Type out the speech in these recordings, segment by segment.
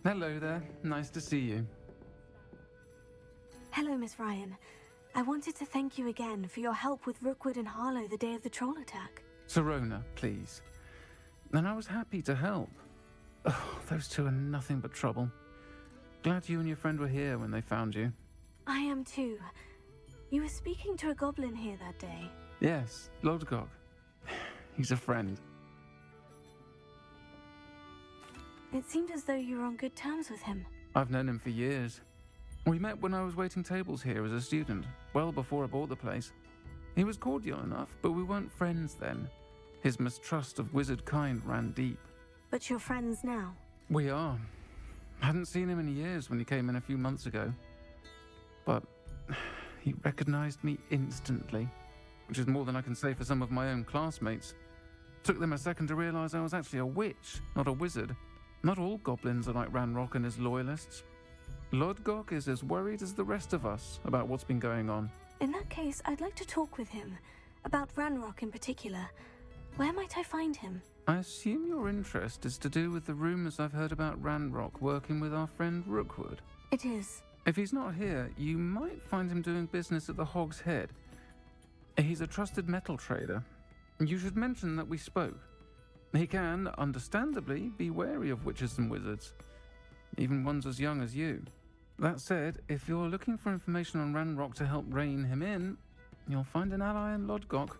Hello there. Nice to see you. Hello, Miss Ryan. I wanted to thank you again for your help with Rookwood and Harlow the day of the troll attack. Sirona, please. And I was happy to help. Oh, those two are nothing but trouble. Glad you and your friend were here when they found you. I am too. You were speaking to a goblin here that day. Yes, Lodgok. He's a friend. It seemed as though you were on good terms with him. I've known him for years. We met when I was waiting tables here as a student, well before I bought the place. He was cordial enough, but we weren't friends then. His mistrust of wizard kind ran deep. But you're friends now? We are. Hadn't seen him in years when he came in a few months ago. But he recognized me instantly, which is more than I can say for some of my own classmates. Took them a second to realize I was actually a witch, not a wizard. Not all goblins are like Ranrock and his loyalists. Lodgok is as worried as the rest of us about what's been going on. In that case, I'd like to talk with him. About Ranrock in particular. Where might I find him? I assume your interest is to do with the rumors I've heard about Ranrock working with our friend Rookwood. It is. If he's not here, you might find him doing business at the Hog's Head. He's a trusted metal trader. You should mention that we spoke. He can, understandably, be wary of witches and wizards, even ones as young as you. That said, if you're looking for information on Ranrock to help rein him in, you'll find an ally in Lodgok.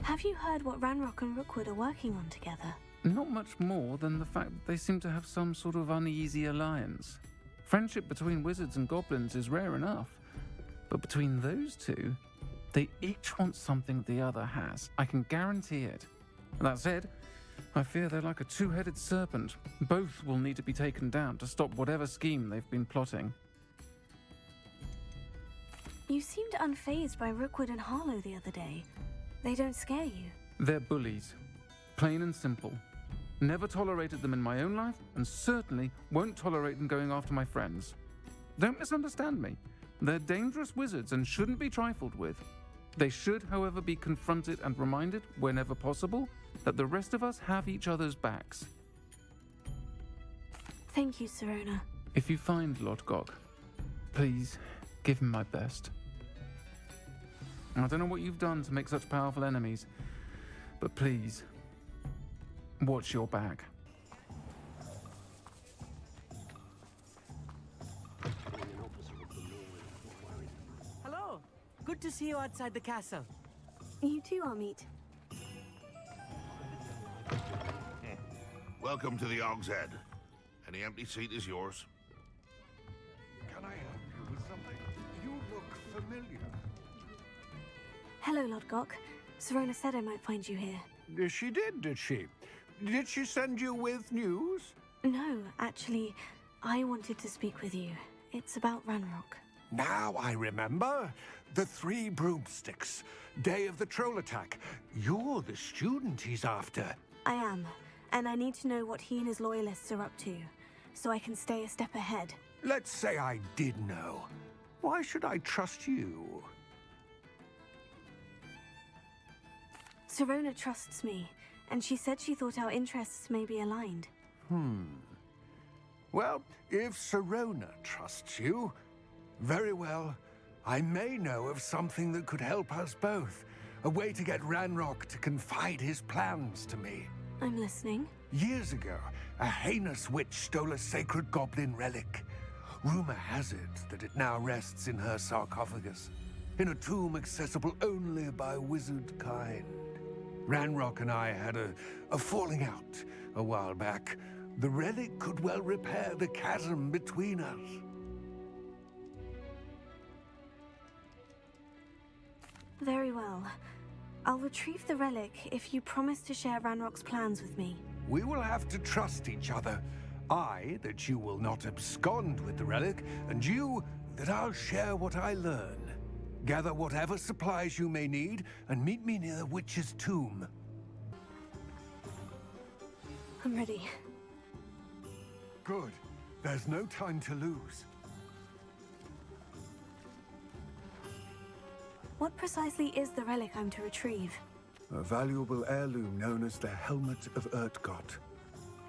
Have you heard what Ranrock and Rookwood are working on together? Not much more than the fact that they seem to have some sort of uneasy alliance. Friendship between wizards and goblins is rare enough, but between those two, they each want something the other has. I can guarantee it. That said, I fear they're like a two-headed serpent. Both will need to be taken down to stop whatever scheme they've been plotting. You seemed unfazed by Rookwood and Harlow the other day. They don't scare you. They're bullies. Plain and simple. Never tolerated them in my own life, and certainly won't tolerate them going after my friends. Don't misunderstand me. They're dangerous wizards and shouldn't be trifled with. They should, however, be confronted and reminded, whenever possible, that the rest of us have each other's backs. Thank you, Sirona. If you find Lodgok, please give him my best. I don't know what you've done to make such powerful enemies, but please, watch your back. Hello. Good to see you outside the castle. You too, Amit. Welcome to the Hog's Head. Any empty seat is yours. Can I help you with something? You look familiar. Hello, Lodgok. Sirona said I might find you here. She did she? Did she send you with news? No, actually, I wanted to speak with you. It's about Ranrock. Now I remember. The 3 broomsticks. Day of the troll attack. You're the student he's after. I am, and I need to know what he and his loyalists are up to, so I can stay a step ahead. Let's say I did know. Why should I trust you? Sirona trusts me, and she said she thought our interests may be aligned. Well, if Sirona trusts you, very well. I may know of something that could help us both. A way to get Ranrock to confide his plans to me. I'm listening. Years ago, a heinous witch stole a sacred goblin relic. Rumor has it that it now rests in her sarcophagus, in a tomb accessible only by wizard kind. Ranrock and I had a falling out a while back. The relic could well repair the chasm between us. Very well. I'll retrieve the relic if you promise to share Ranrock's plans with me. We will have to trust each other. I, that you will not abscond with the relic, and you, that I'll share what I learn. Gather whatever supplies you may need, and meet me near the witch's tomb. I'm ready. Good. There's no time to lose. What precisely is the relic I'm to retrieve? a valuable heirloom known as the Helmet of Urtkot.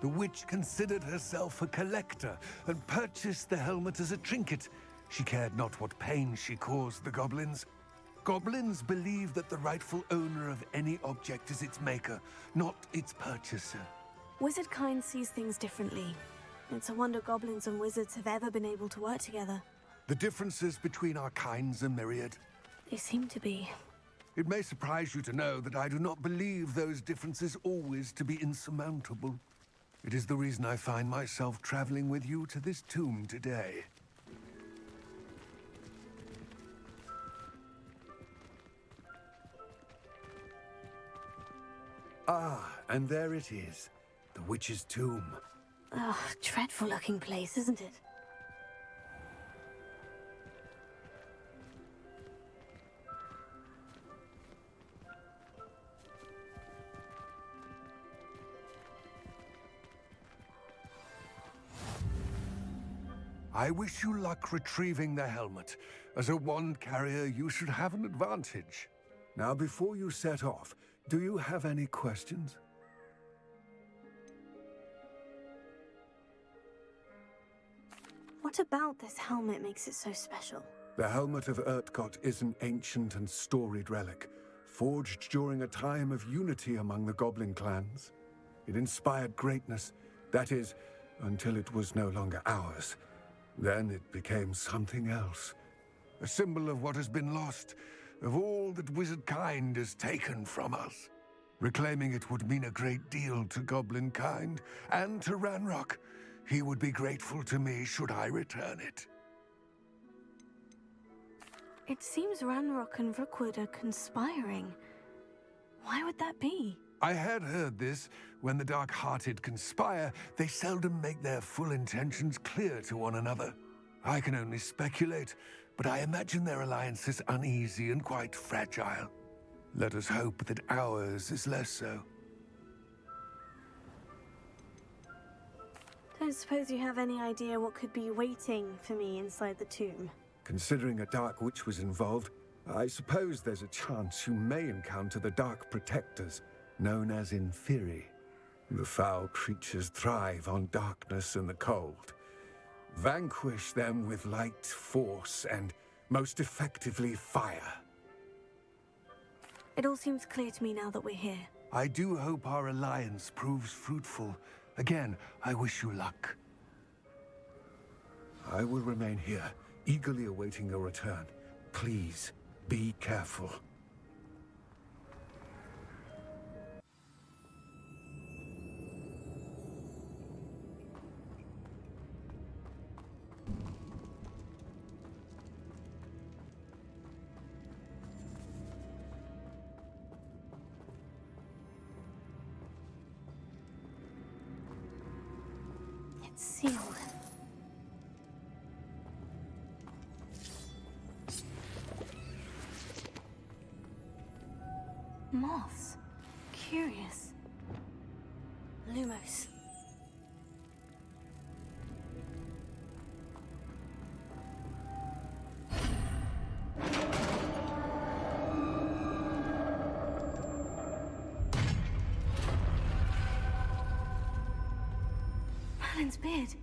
The witch considered herself a collector and purchased the helmet as a trinket. She cared not what pain she caused the goblins. Goblins believe that the rightful owner of any object is its maker, not its purchaser. Wizard kind sees things differently. It's a wonder goblins and wizards have ever been able to work together. The differences between our kinds are myriad. They seem to be. It may surprise you to know that I do not believe those differences always to be insurmountable. It is the reason I find myself traveling with you to this tomb today. Ah, and there it is. The witch's tomb. Ugh, dreadful looking place, isn't it? I wish you luck retrieving the helmet. As a wand carrier, you should have an advantage. Now, before you set off, do you have any questions? What about this helmet makes it so special? The Helmet of Urtkot is an ancient and storied relic, forged during a time of unity among the goblin clans. It inspired greatness, that is, until it was no longer ours. Then it became something else. A symbol of what has been lost, of all that wizard kind has taken from us. Reclaiming it would mean a great deal to goblin kind, and to Ranrock. He would be grateful to me should I return it. It seems Ranrock and Rookwood are conspiring. Why would that be? I had heard this. When the dark-hearted conspire, they seldom make their full intentions clear to one another. I can only speculate, but I imagine their alliance is uneasy and quite fragile. Let us hope that ours is less so. Don't suppose you have any idea what could be waiting for me inside the tomb? Considering a dark witch was involved, I suppose there's a chance you may encounter the Dark Protectors, known as Inferi. The foul creatures thrive on darkness and the cold. Vanquish them with light, force, and most effectively fire. It all seems clear to me now that we're here. I do hope our alliance proves fruitful. Again, I wish you luck. I will remain here, eagerly awaiting your return. Please, be careful. It's sealed. Moths. Curious. Lumos. Merlin's beard.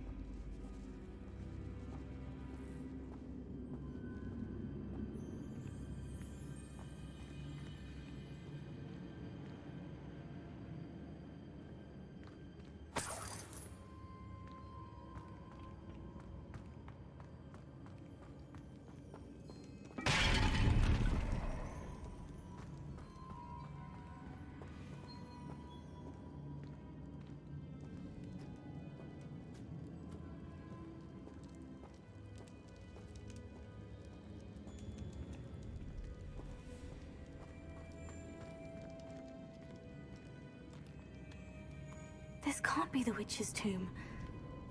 This can't be the witch's tomb.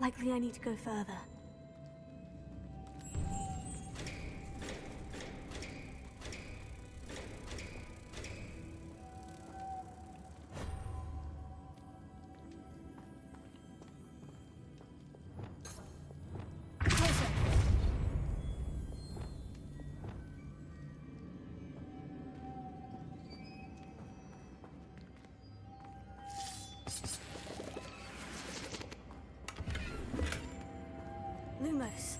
Likely I need to go further. Closer. Lumos.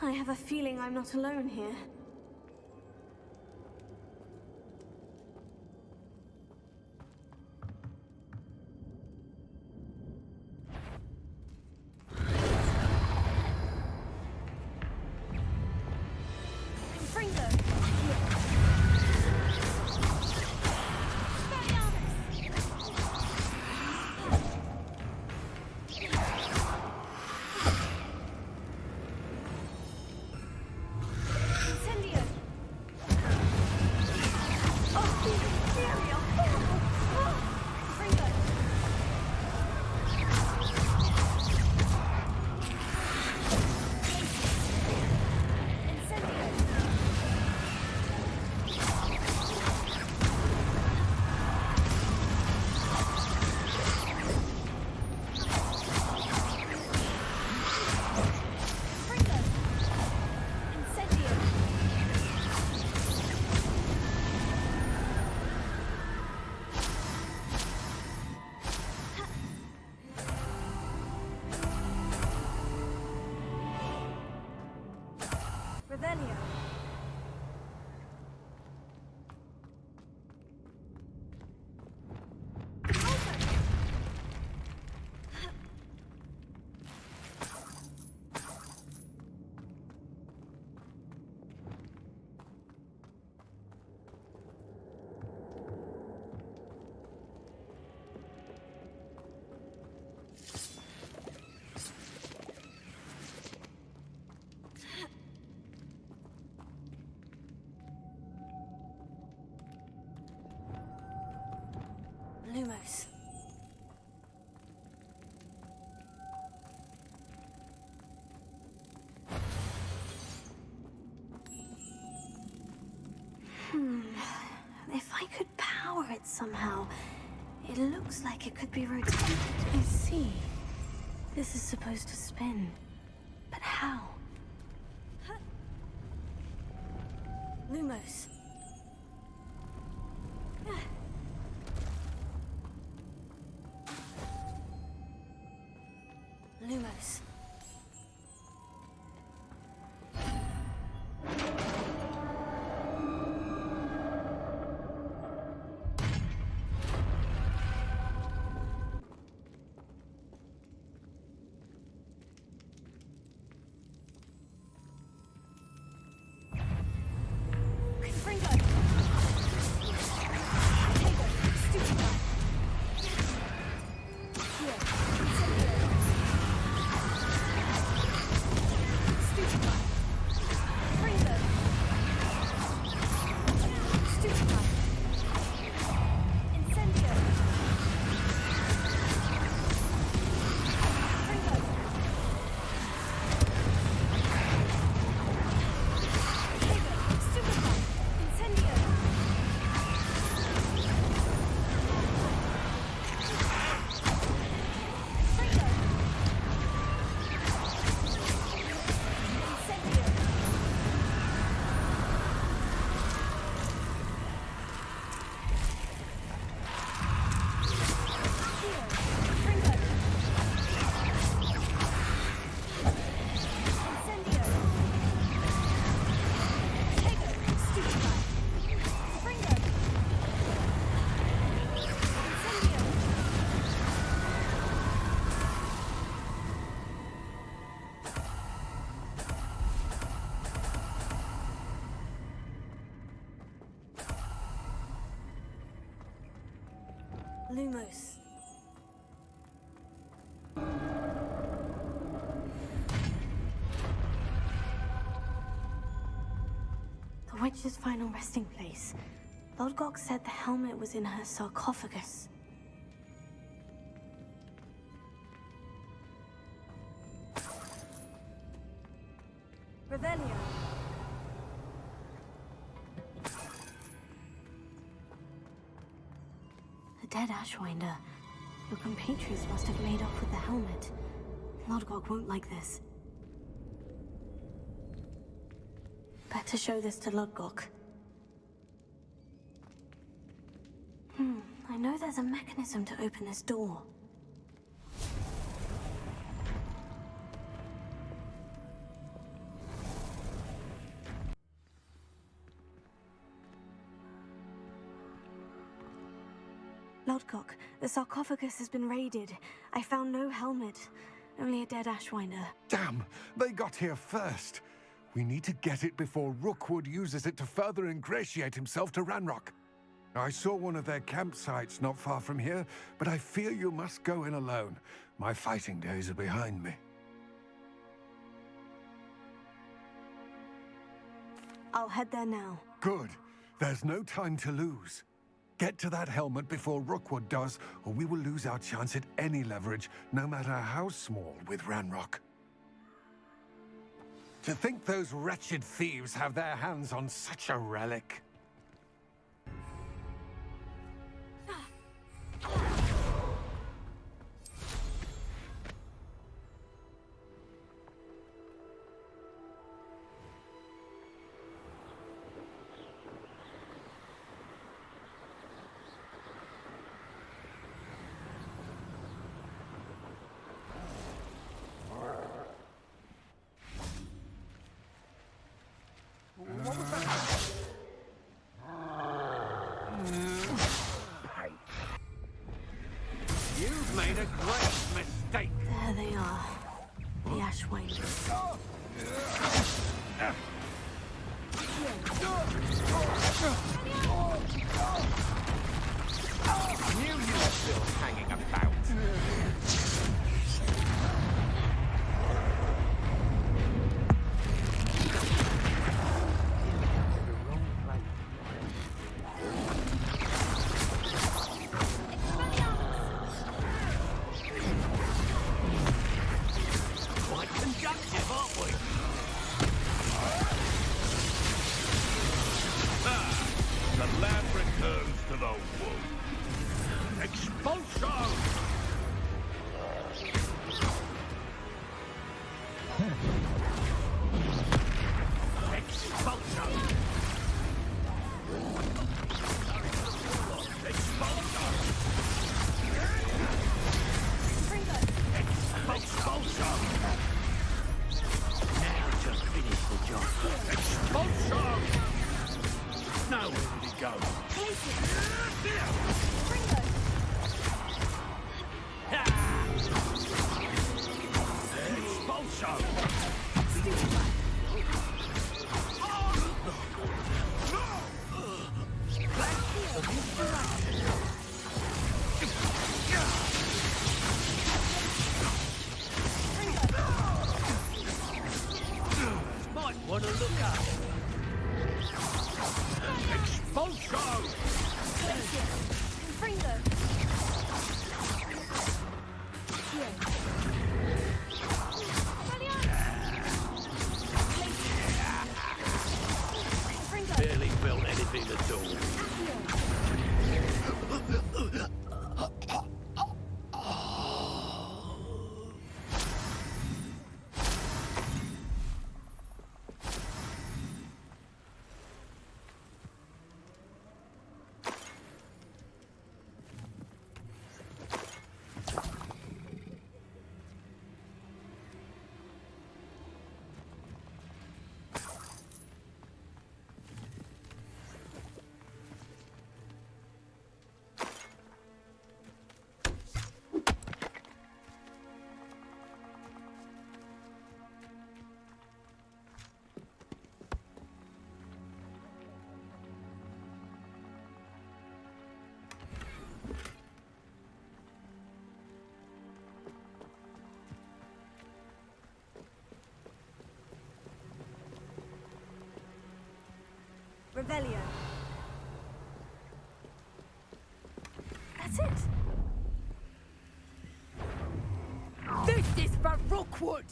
I have a feeling I'm not alone here. Lumos. If I could power it somehow, it looks like it could be rotated. I see. This is supposed to spin. But how? Lumos. Lumos. Lumos. The witch's final resting place. Lodgok said the helmet was in her sarcophagus. Revelio. dead Ashwinder. Your compatriots must have made off with the helmet. Lodgok won't like this. Better show this to Lodgok. I know there's a mechanism to open this door. Lodgok, the sarcophagus has been raided. I found no helmet, only a dead Ashwinder. Damn, they got here first. We need to get it before Rookwood uses it to further ingratiate himself to Ranrock. I saw one of their campsites not far from here, but I fear you must go in alone. My fighting days are behind me. I'll head there now. Good. There's no time to lose. Get to that helmet before Rookwood does, or we will lose our chance at any leverage, no matter how small, with Ranrock. To think those wretched thieves have their hands on such a relic. You've made a great mistake. There they are. The Ashwinders. I knew you were still hanging about. The lad returns to the womb. Expulso! Expulso! Expulso! Expulso! Now to finish the job. Expulso! Now where did he go? Expulso! Might want to look up. Expulso! Barely felt anything at all. Revelio. That's it. This is for Rookwood!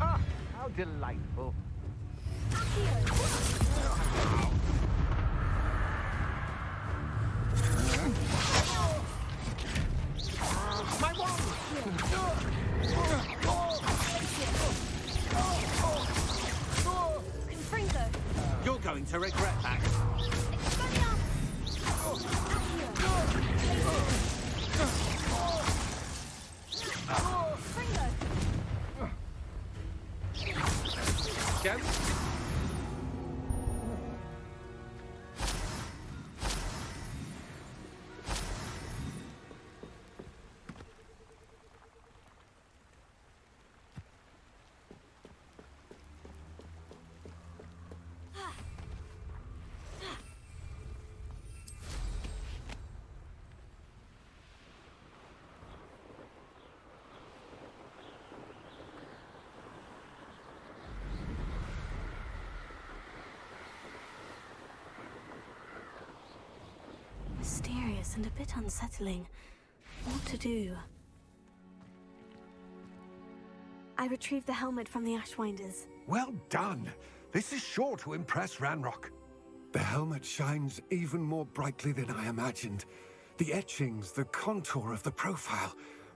Ah, how delightful. Accio. Again? Mysterious and a bit unsettling. What to do? I retrieved the helmet from the Ashwinders. Well done. This is sure to impress Ranrock. The helmet shines even more brightly than I imagined. The etchings, the contour of the profile.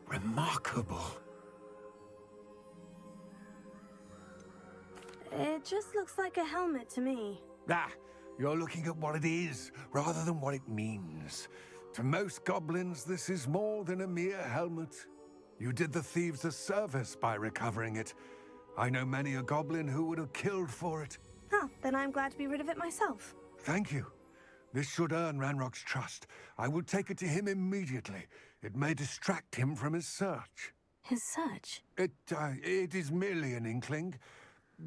Remarkable. It just looks like a helmet to me. Ah, you're looking at what it is, rather than what it means. To most goblins, this is more than a mere helmet. You did the thieves a service by recovering it. I know many a goblin who would have killed for it. Huh, then I'm glad to be rid of it myself. Thank you. This should earn Ranrock's trust. I will take it to him immediately. It may distract him from his search. His search? It is merely an inkling.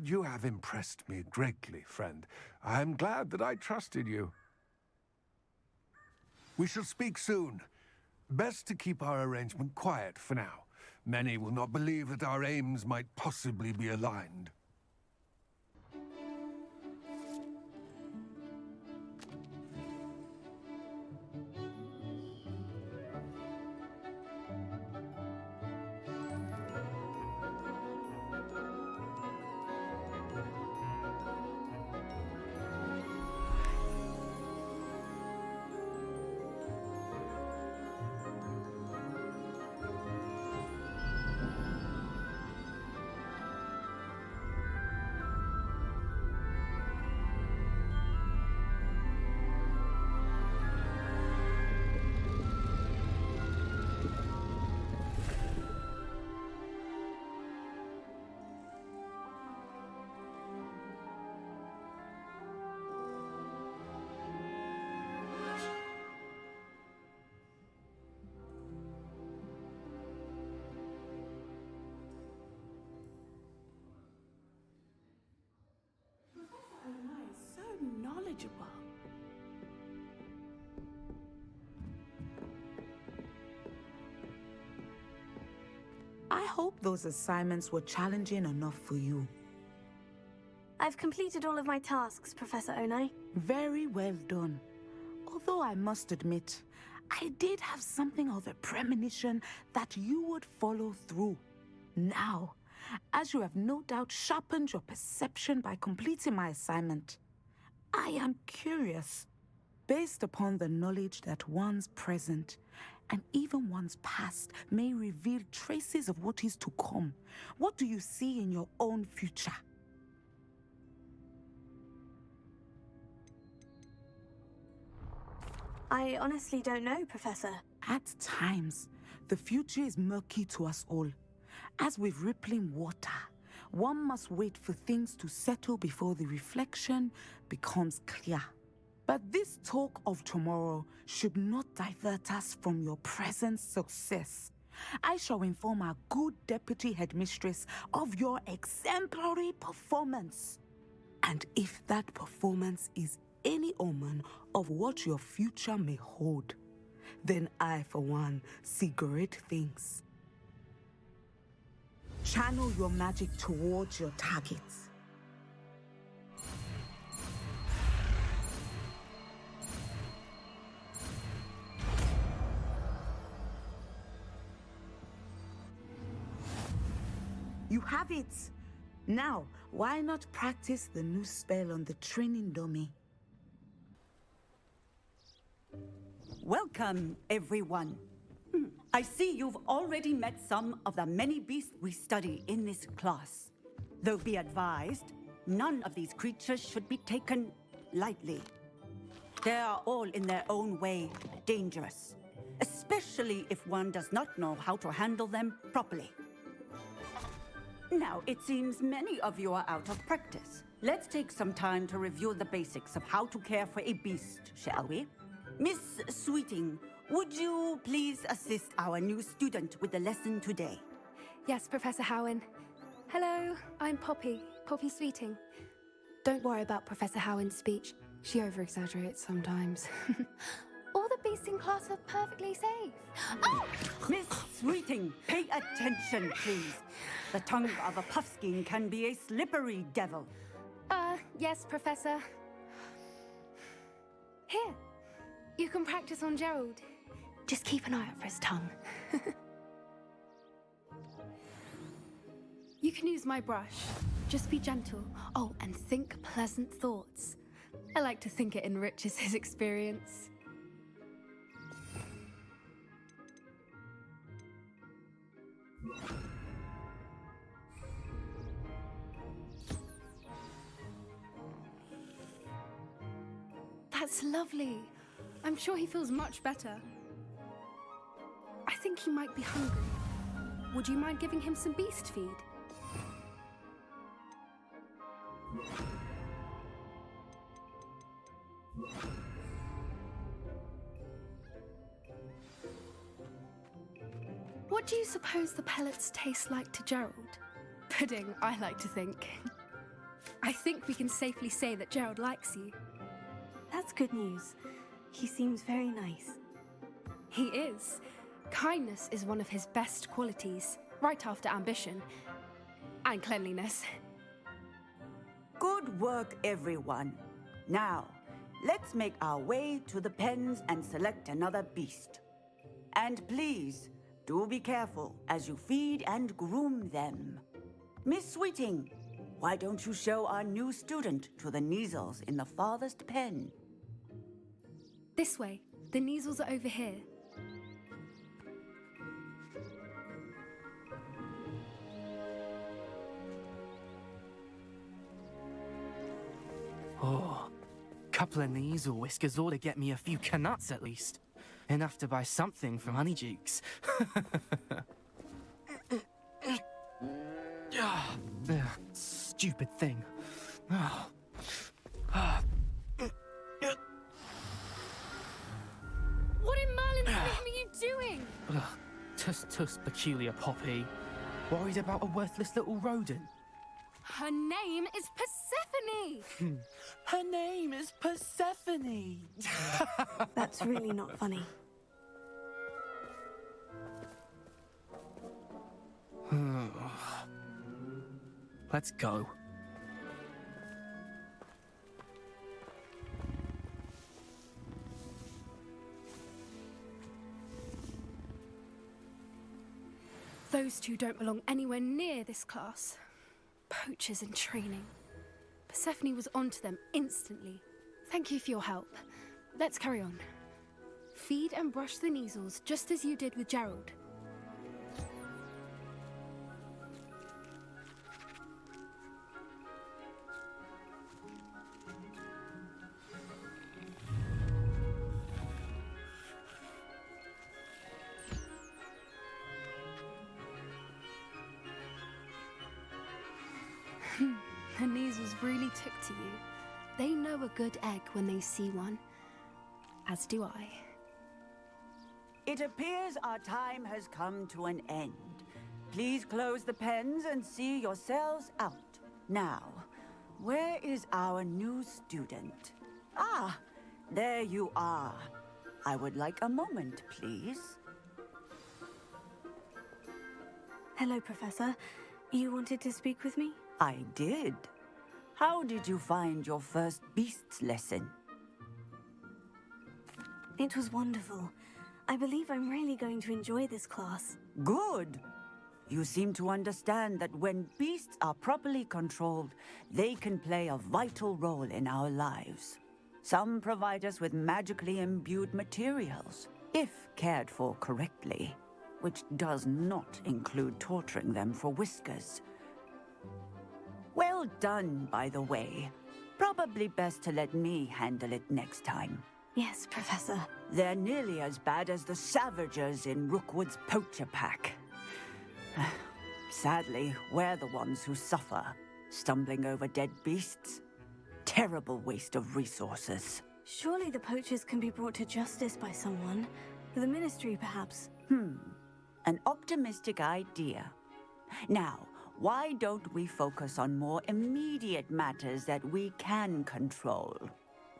You have impressed me greatly, friend. I am glad that I trusted you. We shall speak soon. Best to keep our arrangement quiet for now. Many will not believe that our aims might possibly be aligned. So knowledgeable. I hope those assignments were challenging enough for you. I've completed all of my tasks, Professor Onai. Very well done. Although I must admit, I did have something of a premonition that you would follow through. Now, as you have no doubt sharpened your perception by completing my assignment, I am curious, based upon the knowledge that one's present and even one's past may reveal traces of what is to come. What do you see in your own future? I honestly don't know, Professor. At times, the future is murky to us all. As with rippling water, one must wait for things to settle before the reflection becomes clear. But this talk of tomorrow should not divert us from your present success. I shall inform our good deputy headmistress of your exemplary performance. And if that performance is any omen of what your future may hold, then I, for one, see great things. Channel your magic towards your targets. You have it! Now, why not practice the new spell on the training dummy? Welcome, everyone. I see you've already met some of the many beasts we study in this class. Though be advised, none of these creatures should be taken lightly. They are all in their own way dangerous, especially if one does not know how to handle them properly. Now, it seems many of you are out of practice. Let's take some time to review the basics of how to care for a beast, shall we? Miss Sweeting, would you please assist our new student with the lesson today? Yes, Professor Howen. Hello, I'm Poppy Sweeting. Don't worry about Professor Howen's speech. She over-exaggerates sometimes. All the beasts in class are perfectly safe. Oh! Miss Sweeting, pay attention, please. The tongue of a puffskein can be a slippery devil. Yes, Professor. Here, you can practice on Gerald. Just keep an eye out for his tongue. You can use my brush. Just be gentle. Oh, and think pleasant thoughts. I like to think it enriches his experience. That's lovely. I'm sure he feels much better. I think he might be hungry. Would you mind giving him some beast feed? What do you suppose the pellets taste like to Gerald? Pudding, I like to think. I think we can safely say that Gerald likes you. That's good news. He seems very nice. He is. Kindness is one of his best qualities, right after ambition and cleanliness. Good work, everyone. Now, let's make our way to the pens and select another beast. And please, do be careful as you feed and groom them. Miss Sweeting, why don't you show our new student to the Neasels in the farthest pen? This way. The Neasels are over here. Oh, couple of Neasel whiskers ought to get me a few canuts at least. Enough to buy something from Honeydukes. Stupid thing. What in Merlin's name are you doing? Tuss peculiar Poppy. Worried about a worthless little rodent? Her name is Persephone! Her name is Persephone! That's really not funny. Let's go. Those two don't belong anywhere near this class. Poachers in training. Persephone was onto them instantly. Thank you for your help. Let's carry on. Feed and brush the Neasels just as you did with Gerald. The Neasels really took to you. They know a good egg when they see one. As do I. It appears our time has come to an end. Please close the pens and see yourselves out. Now, where is our new student? Ah, there you are. I would like a moment, please. Hello, Professor. You wanted to speak with me? I did. How did you find your first beasts lesson? It was wonderful. I believe I'm really going to enjoy this class. Good. You seem to understand that when beasts are properly controlled, they can play a vital role in our lives. Some provide us with magically imbued materials, if cared for correctly, which does not include torturing them for whiskers. Well done, by the way. Probably best to let me handle it next time. Yes, Professor. They're nearly as bad as the Savagers in Rookwood's poacher pack. Sadly, we're the ones who suffer, stumbling over dead beasts. Terrible waste of resources. Surely the poachers can be brought to justice by someone. The Ministry, perhaps. An optimistic idea. Now, why don't we focus on more immediate matters that we can control?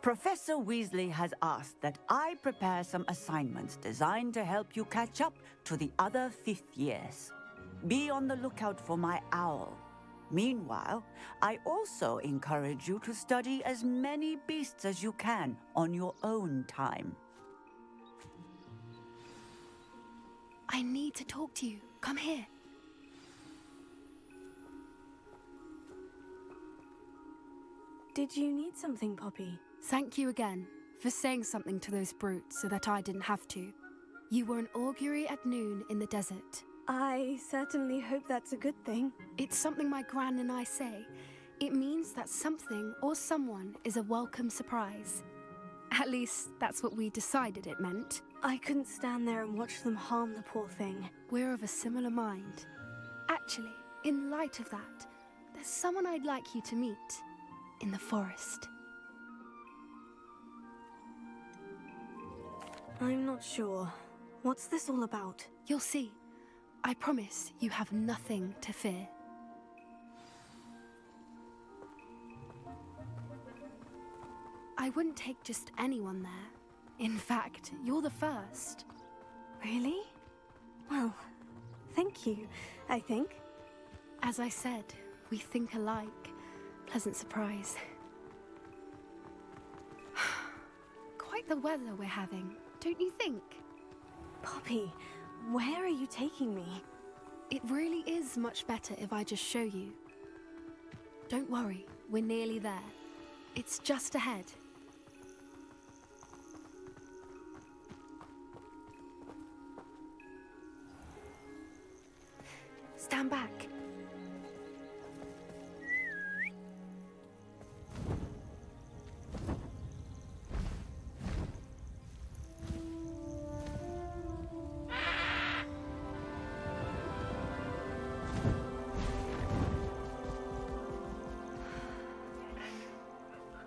Professor Weasley has asked that I prepare some assignments designed to help you catch up to the other fifth years. Be on the lookout for my owl. Meanwhile, I also encourage you to study as many beasts as you can on your own time. I need to talk to you. Come here. Did you need something, Poppy? Thank you again for saying something to those brutes so that I didn't have to. You were an augury at noon in the desert. I certainly hope that's a good thing. It's something my gran and I say. It means that something or someone is a welcome surprise. At least, that's what we decided it meant. I couldn't stand there and watch them harm the poor thing. We're of a similar mind. Actually, in light of that, there's someone I'd like you to meet in the forest. I'm not sure. What's this all about? You'll see. I promise you have nothing to fear. I wouldn't take just anyone there. In fact, you're the first. Really? Well, thank you, I think. As I said, we think alike. Pleasant surprise. Quite the weather we're having, don't you think? Poppy, where are you taking me? It really is much better if I just show you. Don't worry, we're nearly there. It's just ahead. Stand back.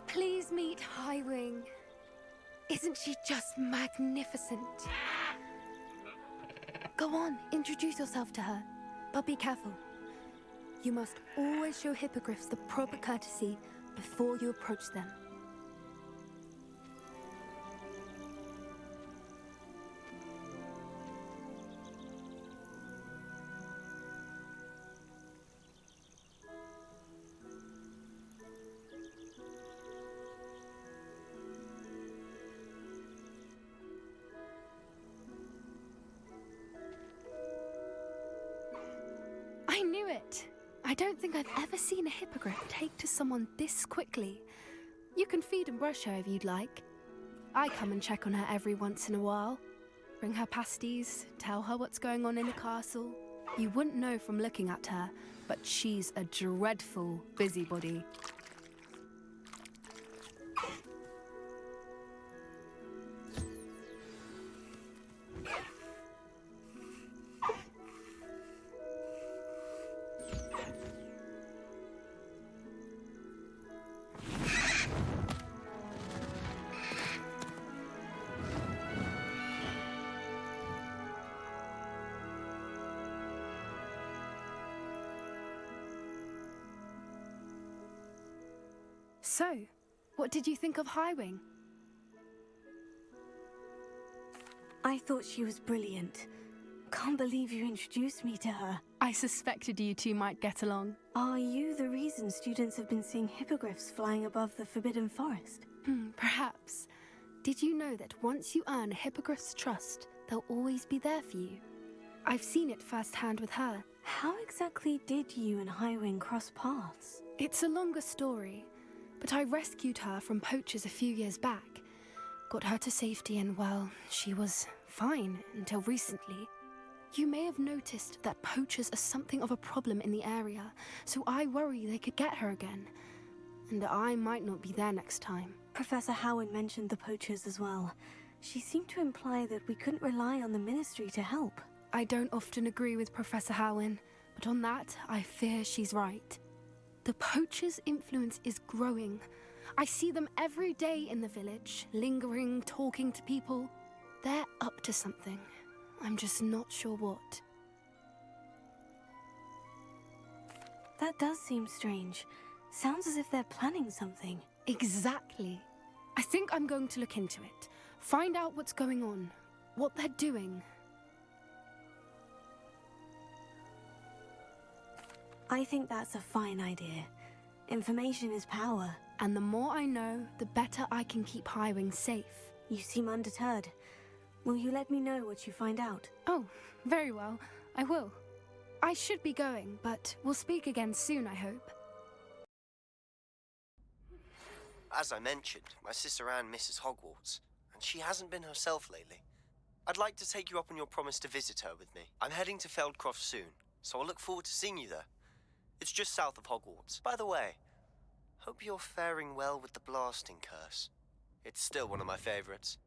Please meet Highwing. Isn't she just magnificent? Go on, introduce yourself to her. But be careful. You must always show hippogriffs the proper courtesy before you approach them. I knew it! I don't think I've ever seen a hippogriff take to someone this quickly. You can feed and brush her if you'd like. I come and check on her every once in a while. Bring her pasties, tell her what's going on in the castle. You wouldn't know from looking at her, but she's a dreadful busybody. So, what did you think of Highwing? I thought she was brilliant. Can't believe you introduced me to her. I suspected you two might get along. Are you the reason students have been seeing hippogriffs flying above the Forbidden Forest? Perhaps. Did you know that once you earn a hippogriff's trust, they'll always be there for you? I've seen it firsthand with her. How exactly did you and Highwing cross paths? It's a longer story, but I rescued her from poachers a few years back. Got her to safety and, well, she was fine until recently. You may have noticed that poachers are something of a problem in the area, so I worry they could get her again. And I might not be there next time. Professor Howard mentioned the poachers as well. She seemed to imply that we couldn't rely on the Ministry to help. I don't often agree with Professor Howin, but on that, I fear she's right. The poachers' influence is growing. I see them every day in the village, lingering, talking to people. They're up to something. I'm just not sure what. That does seem strange. Sounds as if they're planning something. Exactly. I think I'm going to look into it. Find out what's going on, what they're doing. I think that's a fine idea. Information is power. And the more I know, the better I can keep Highwing safe. You seem undeterred. Will you let me know what you find out? Oh, very well. I will. I should be going, but we'll speak again soon, I hope. As I mentioned, my sister Anne misses Hogwarts, and she hasn't been herself lately. I'd like to take you up on your promise to visit her with me. I'm heading to Feldcroft soon, so I'll look forward to seeing you there. It's just south of Hogwarts. By the way, hope you're faring well with the blasting curse. It's still one of my favorites.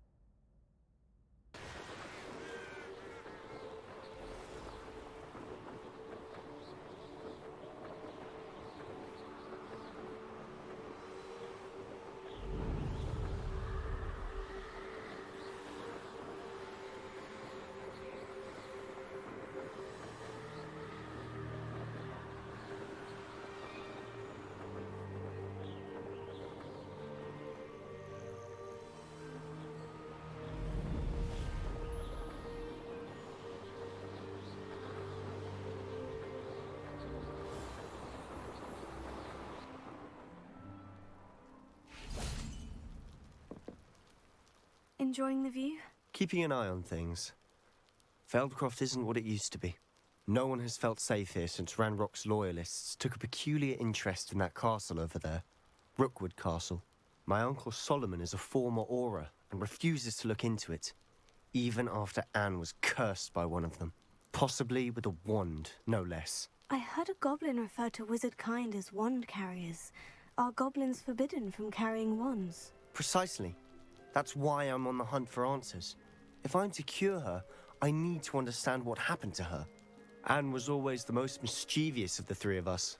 Enjoying the view? Keeping an eye on things. Feldcroft isn't what it used to be. No one has felt safe here since Ranrock's loyalists took a peculiar interest in that castle over there. Rookwood Castle. My uncle Solomon is a former Auror and refuses to look into it, even after Anne was cursed by one of them. Possibly with a wand, no less. I heard a goblin refer to wizard kind as wand carriers. Are goblins forbidden from carrying wands? Precisely. That's why I'm on the hunt for answers. If I'm to cure her, I need to understand what happened to her. Anne was always the most mischievous of the three of us.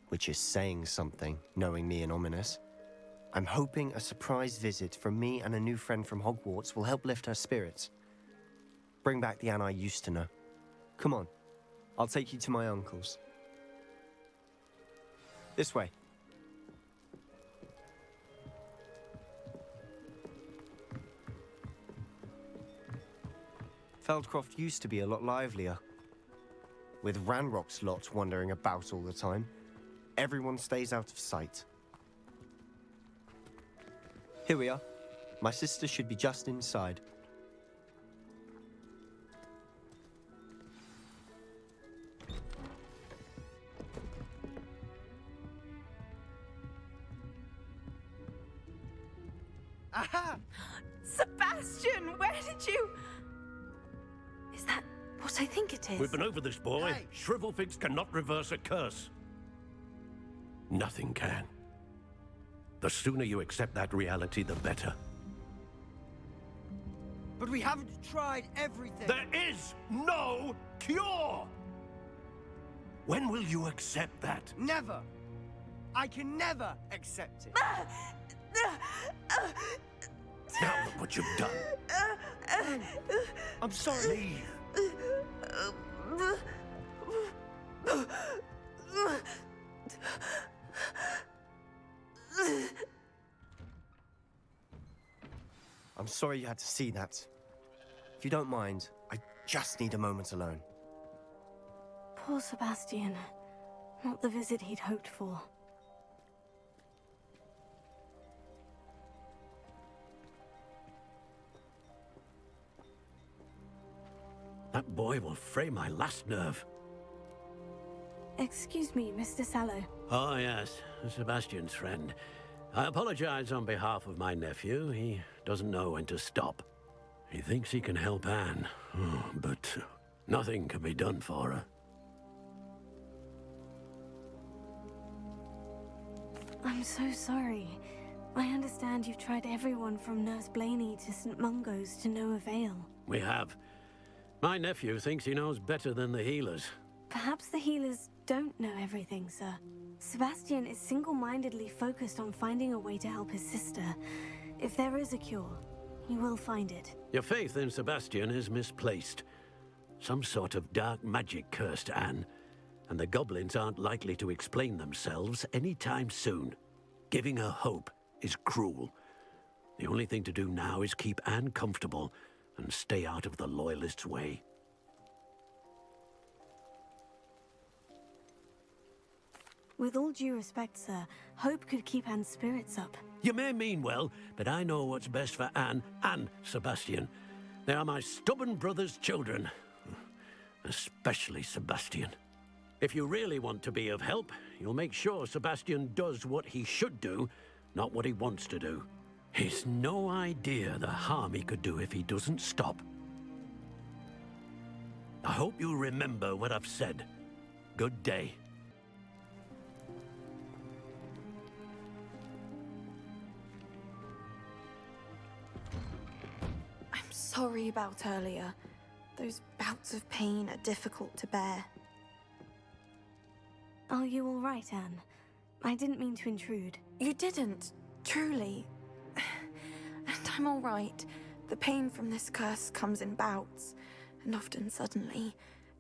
Which is saying something, knowing me and Ominous. I'm hoping a surprise visit from me and a new friend from Hogwarts will help lift her spirits. Bring back the Anne I used to know. Come on, I'll take you to my uncle's. This way. Feldcroft used to be a lot livelier. With Ranrock's lot wandering about all the time, everyone stays out of sight. Here we are. My sister should be just inside. Aha! Sebastian, where did you... Is that what I think it is? We've been over this, boy. Hey. Shrivelfigs cannot reverse a curse. Nothing can. The sooner you accept that reality, the better. But we haven't tried everything. There is no cure! When will you accept that? Never. I can never accept it. Now look what you've done. I'm sorry. Leave. I'm sorry you had to see that. If you don't mind, I just need a moment alone. Poor Sebastian. Not the visit he'd hoped for. That boy will fray my last nerve. Excuse me, Mr. Sallow. Oh, yes, Sebastian's friend. I apologize on behalf of my nephew. He doesn't know when to stop. He thinks he can help Anne, but nothing can be done for her. I'm so sorry. I understand you've tried everyone from Nurse Blaney to St. Mungo's to no avail. We have. My nephew thinks he knows better than the healers. Perhaps the healers don't know everything, sir. Sebastian is single-mindedly focused on finding a way to help his sister. If there is a cure, he will find it. Your faith in Sebastian is misplaced. Some sort of dark magic cursed Anne, and the goblins aren't likely to explain themselves anytime soon. Giving her hope is cruel. The only thing to do now is keep Anne comfortable and stay out of the Loyalists' way. With all due respect, sir, hope could keep Anne's spirits up. You may mean well, but I know what's best for Anne and Sebastian. They are my stubborn brother's children. Especially Sebastian. If you really want to be of help, you'll make sure Sebastian does what he should do, not what he wants to do. He's no idea the harm he could do if he doesn't stop. I hope you remember what I've said. Good day. I'm sorry about earlier. Those bouts of pain are difficult to bear. Are you all right, Anne? I didn't mean to intrude. You didn't, truly. And I'm all right. The pain from this curse comes in bouts, and often suddenly.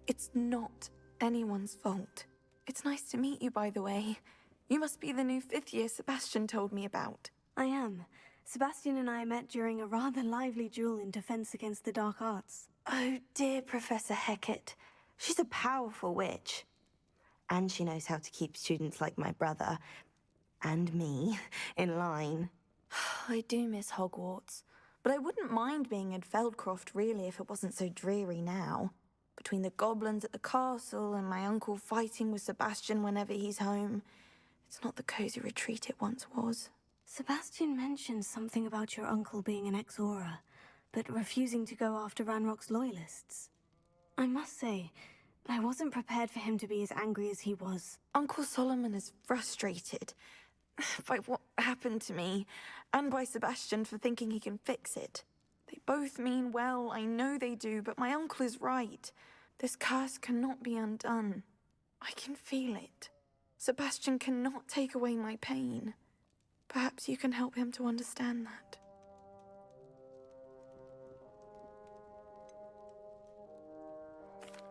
It's not anyone's fault. It's nice to meet you, by the way. You must be the new 5th year Sebastian told me about. I am. Sebastian and I met during a rather lively duel in defense against the dark arts. Oh, dear Professor Hecat. She's a powerful witch. And she knows how to keep students like my brother, and me, in line. I do miss Hogwarts, but I wouldn't mind being in Feldcroft, really, if it wasn't so dreary now. Between the goblins at the castle and my uncle fighting with Sebastian whenever he's home, it's not the cozy retreat it once was. Sebastian mentioned something about your uncle being an ex-Auror, but refusing to go after Ranrock's loyalists. I must say, I wasn't prepared for him to be as angry as he was. Uncle Solomon is frustrated by what happened to me, and by Sebastian for thinking he can fix it. They both mean well, I know they do, but my uncle is right. This curse cannot be undone. I can feel it. Sebastian cannot take away my pain. Perhaps you can help him to understand that.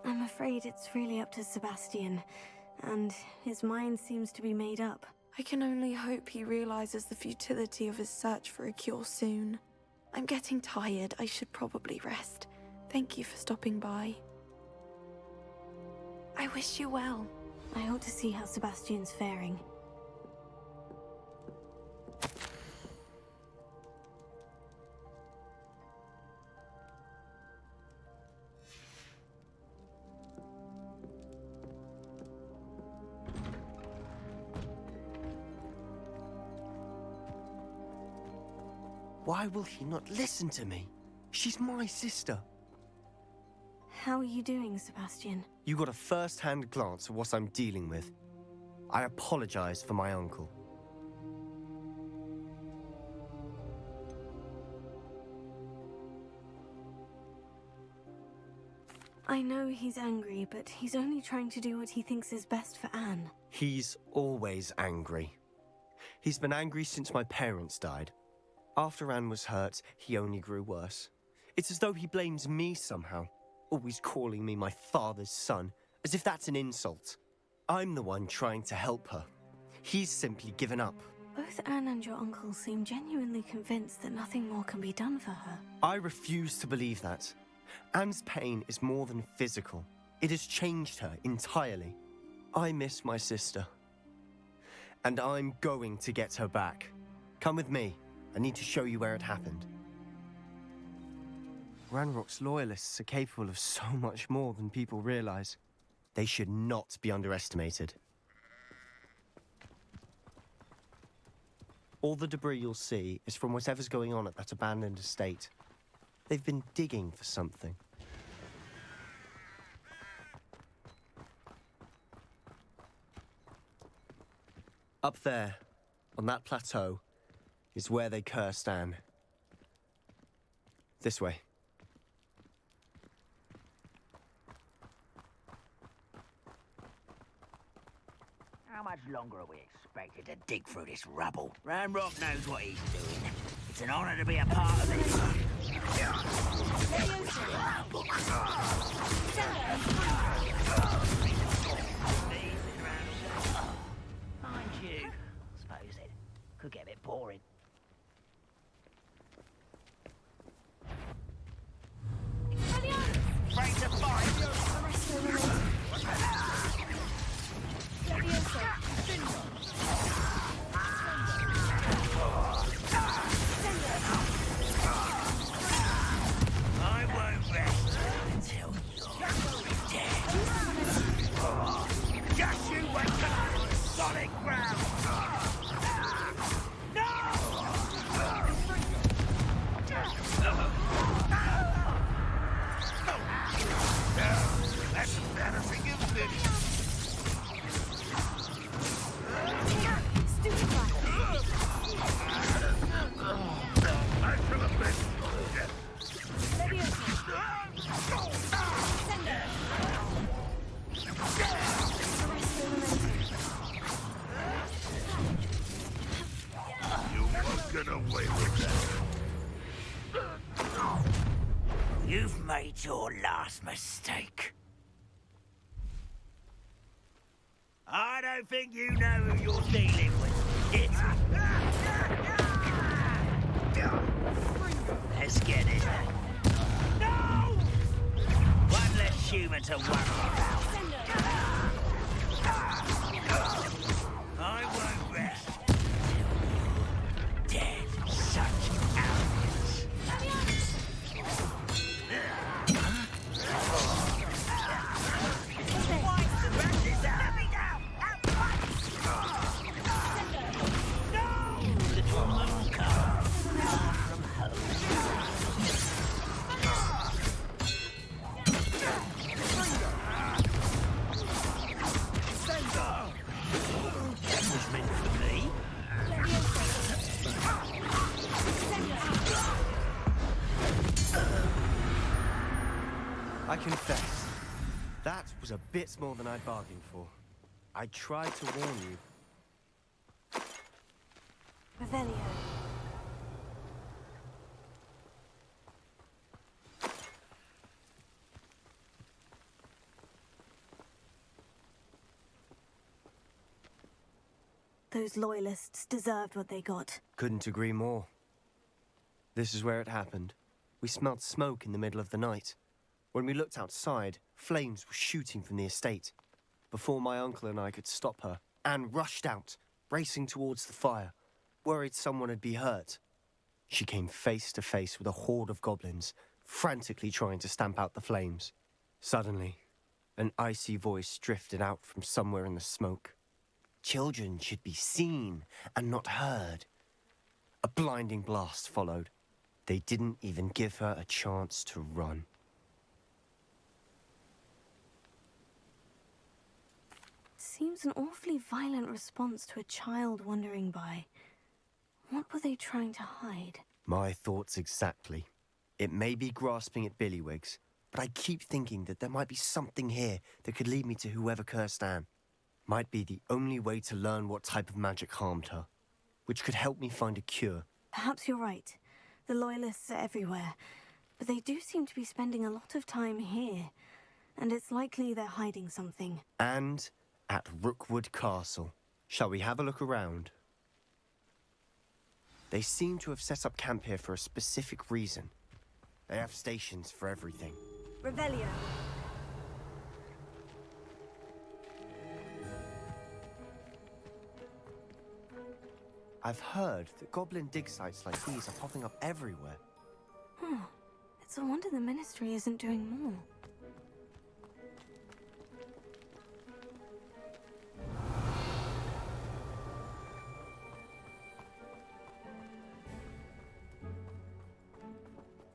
I'm afraid it's really up to Sebastian, and his mind seems to be made up. I can only hope he realizes the futility of his search for a cure soon. I'm getting tired. I should probably rest. Thank you for stopping by. I wish you well. I ought to see how Sebastian's faring. Why will he not listen to me? She's my sister. How are you doing, Sebastian? You got a first-hand glance at what I'm dealing with. I apologize for my uncle. I know he's angry, but he's only trying to do what he thinks is best for Anne. He's always angry. He's been angry since my parents died. After Anne was hurt, he only grew worse. It's as though he blames me somehow, always calling me my father's son, as if that's an insult. I'm the one trying to help her. He's simply given up. Both Anne and your uncle seem genuinely convinced that nothing more can be done for her. I refuse to believe that. Anne's pain is more than physical. It has changed her entirely. I miss my sister. And I'm going to get her back. Come with me. I need to show you where it happened. Ranrock's loyalists are capable of so much more than people realize. They should not be underestimated. All the debris you'll see is from whatever's going on at that abandoned estate. They've been digging for something. Up there, on that plateau, is where they cursed Anne. This way. How much longer are we expected to dig through this rubble? Ranrock knows what he's doing. It's an honor to be a part of this. Mind you, I suppose it could get a bit boring. Afraid to fight! I won't rest until you're dead. Just you wait till I'm on solid ground! That's embarrassing, isn't it? I should have been. You won't get away with that. You've made your last mistake. I don't think you know who you're dealing with, kid. Let's get it. No! One less human to worry about. I won't rest till you're dead. Such arrogance. I confess, that was a bit more than I'd bargained for. I tried to warn you. Revelio. Those loyalists deserved what they got. Couldn't agree more. This is where it happened. We smelled smoke in the middle of the night. When we looked outside, flames were shooting from the estate. Before my uncle and I could stop her, Anne rushed out, racing towards the fire, worried someone had been hurt. She came face to face with a horde of goblins, frantically trying to stamp out the flames. Suddenly, an icy voice drifted out from somewhere in the smoke. Children should be seen and not heard. A blinding blast followed. They didn't even give her a chance to run. Seems an awfully violent response to a child wandering by. What were they trying to hide? My thoughts exactly. It may be grasping at Billywigs, but I keep thinking that there might be something here that could lead me to whoever cursed Anne. Might be the only way to learn what type of magic harmed her, which could help me find a cure. Perhaps you're right. The Loyalists are everywhere, but they do seem to be spending a lot of time here, and it's likely they're hiding something. And at Rookwood Castle. Shall we have a look around? They seem to have set up camp here for a specific reason. They have stations for everything. Revelio. I've heard that goblin dig sites like these are popping up everywhere. It's a wonder the Ministry isn't doing more.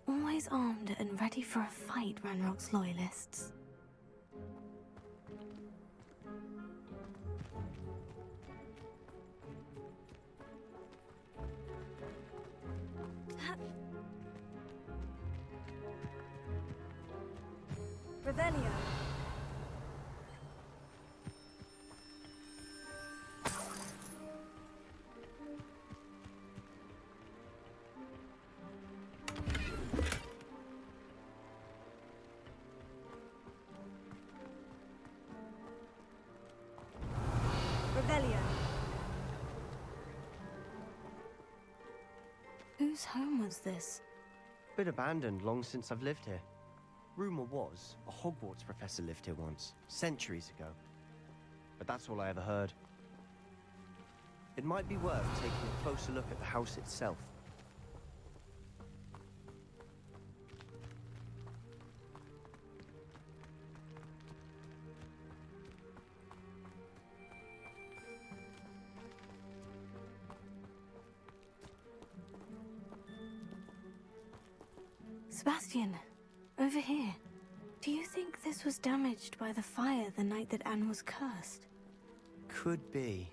Always armed and ready for a fight, Ranrock's Loyalists. Revelio. Revelio. Whose home was this? Been abandoned long since I've lived here. Rumor was a Hogwarts professor lived here once, centuries ago. But that's all I ever heard. It might be worth taking a closer look at the house itself. Sebastian, over here. Do you think this was damaged by the fire the night that Anne was cursed? Could be.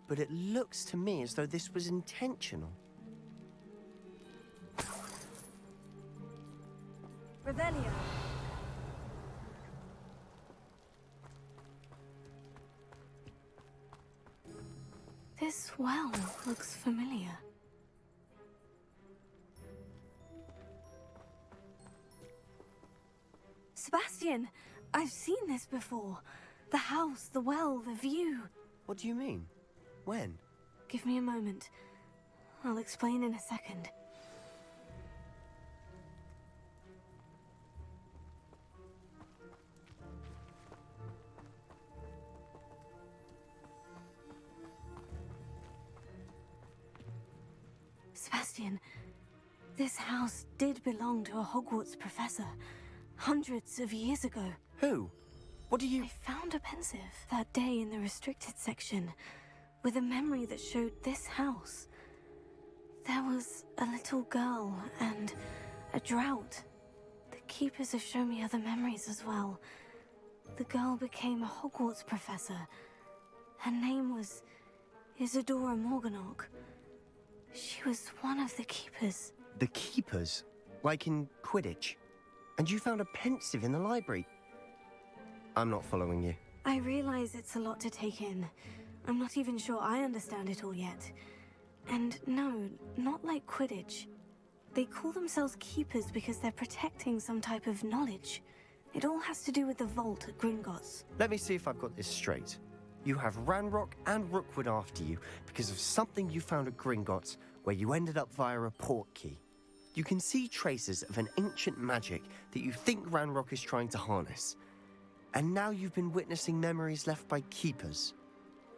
But it looks to me as though this was intentional. Revelio. This well looks familiar. Sebastian, I've seen this before. The house, the well, the view. What do you mean? When? Give me a moment. I'll explain in a second. Sebastian, this house did belong to a Hogwarts professor. Hundreds of years ago. Who? What do you... I found a pensive that day in the restricted section with a memory that showed this house. There was a little girl and a drought. The keepers have shown me other memories as well. The girl became a Hogwarts professor. Her name was Isadora Morganach. She was one of the keepers. The keepers? Like in Quidditch? And you found a pensive in the library? I'm not following you. I realize it's a lot to take in. I'm not even sure I understand it all yet. And no, not like Quidditch. They call themselves keepers because they're protecting some type of knowledge. It all has to do with the vault at Gringotts. Let me see if I've got this straight. You have Ranrock and Rookwood after you because of something you found at Gringotts where you ended up via a port key. You can see traces of an ancient magic that you think Ranrock is trying to harness. And now you've been witnessing memories left by keepers.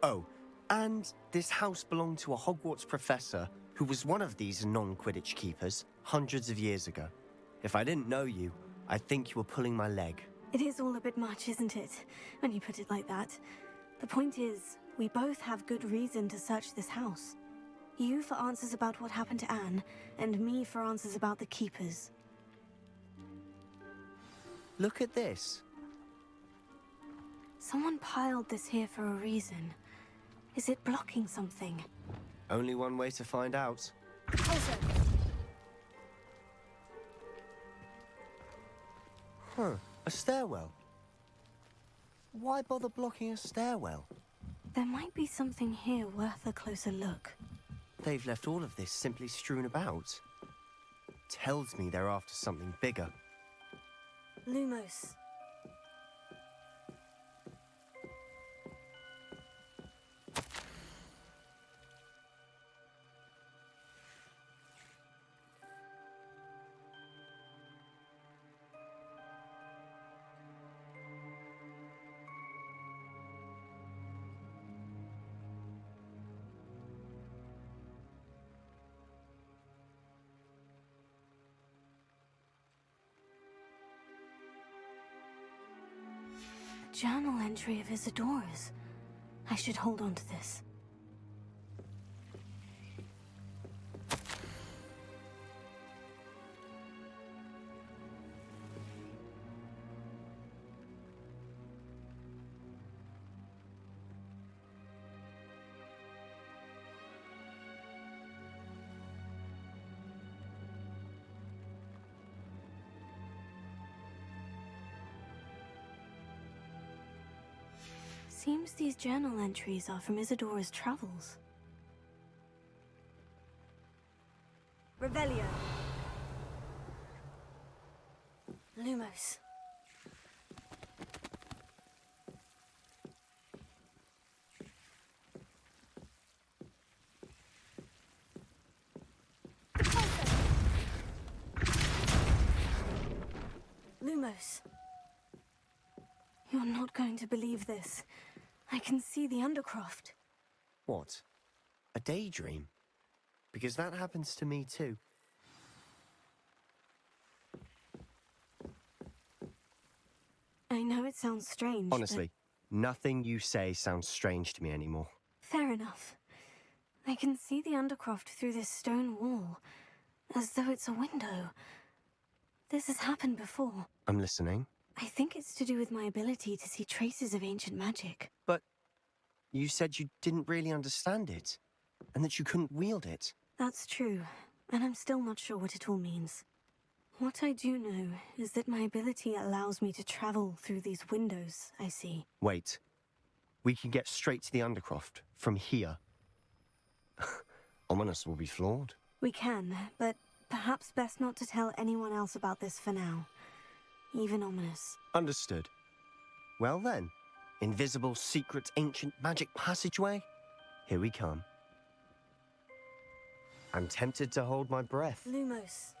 Oh, and this house belonged to a Hogwarts professor who was one of these non-Quidditch keepers hundreds of years ago. If I didn't know you, I'd think you were pulling my leg. It is all a bit much, isn't it? When you put it like that. The point is, we both have good reason to search this house. You for answers about what happened to Anne, and me for answers about the keepers. Look at this. Someone piled this here for a reason. Is it blocking something? Only one way to find out. Also. Huh, a stairwell. Why bother blocking a stairwell? There might be something here worth a closer look. They've left all of this simply strewn about. Tells me they're after something bigger. Lumos. Journal entry of Isadora's. I should hold on to this. Seems these journal entries are from Isadora's travels. Revelio. Lumos. Lumos. You're not going to believe this. I can see the Undercroft. What? A daydream? Because that happens to me too. I know it sounds strange, Honestly, nothing you say sounds strange to me anymore. Fair enough. I can see the Undercroft through this stone wall, as though it's a window. This has happened before. I'm listening. I think it's to do with my ability to see traces of ancient magic. But you said you didn't really understand it, and that you couldn't wield it. That's true, and I'm still not sure what it all means. What I do know is that my ability allows me to travel through these windows I see. Wait. We can get straight to the Undercroft from here. Ominous will be floored. We can, but perhaps best not to tell anyone else about this for now. Even Ominous. Understood. Well then, invisible, secret, ancient magic passageway? Here we come. I'm tempted to hold my breath. Lumos.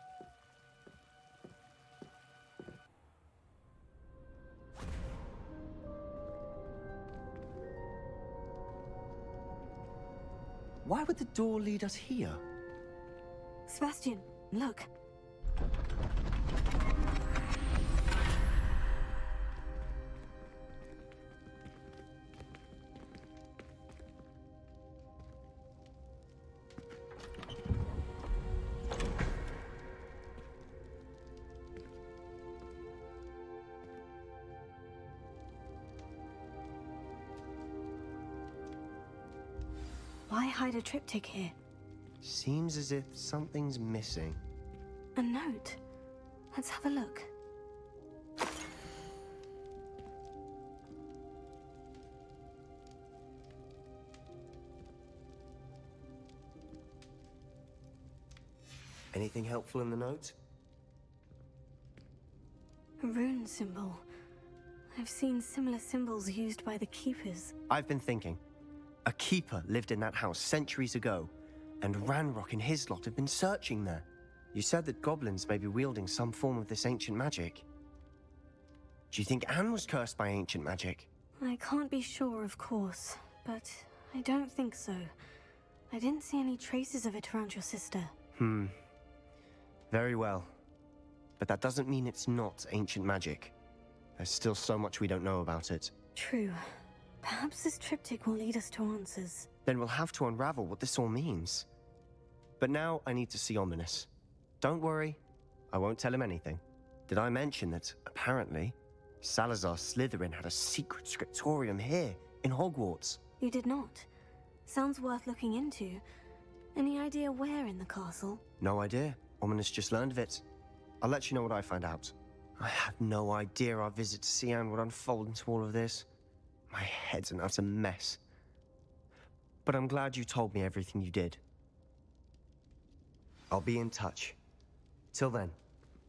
Why would the door lead us here? Sebastian, look. Why hide a triptych here? Seems as if something's missing. A note. Let's have a look. Anything helpful in the note? A rune symbol. I've seen similar symbols used by the Keepers. I've been thinking. A keeper lived in that house centuries ago, and Ranrock and his lot have been searching there. You said that goblins may be wielding some form of this ancient magic. Do you think Anne was cursed by ancient magic? I can't be sure, of course, but I don't think so. I didn't see any traces of it around your sister. Very well. But that doesn't mean it's not ancient magic. There's still so much we don't know about it. True. Perhaps this triptych will lead us to answers. Then we'll have to unravel what this all means. But now I need to see Ominous. Don't worry, I won't tell him anything. Did I mention that, apparently, Salazar Slytherin had a secret scriptorium here, in Hogwarts? You did not. Sounds worth looking into. Any idea where in the castle? No idea. Ominous just learned of it. I'll let you know what I find out. I had no idea our visit to Cian would unfold into all of this. My head's an utter mess. But I'm glad you told me everything you did. I'll be in touch. Till then.